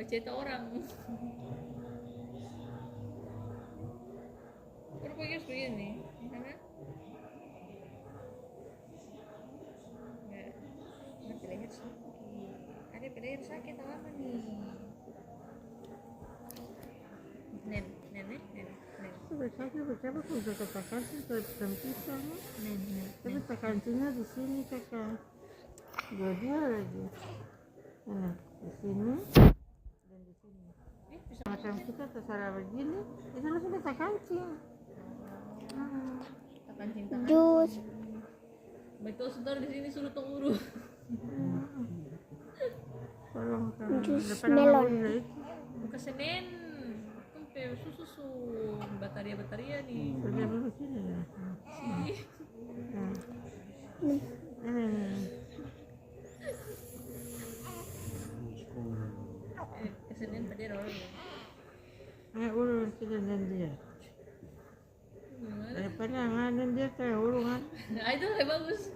baca itu orang. Rupanya begini, karena nggak leher sakit. Ada leher sakit apa nih? Nen. Sakit berapa pun kakak tekan sih tekan pisang. Tapi tekancinya di sini kakak. Dua lagi. Nah, di sini dan di sini. Macam kita terserah begini, itu langsung kita kancing. Kancing. Jus. Betul sebentar di sini suruh tunggu. Tolong Jus depan melon. Buka Senin. Kan susu bataria nih. Kerja dulu sini ya. Sini. Ke Senin tadi orang. Urun sila dan dia. Daripada nganan dia tayo urungan. Nah, itu lebih bagus.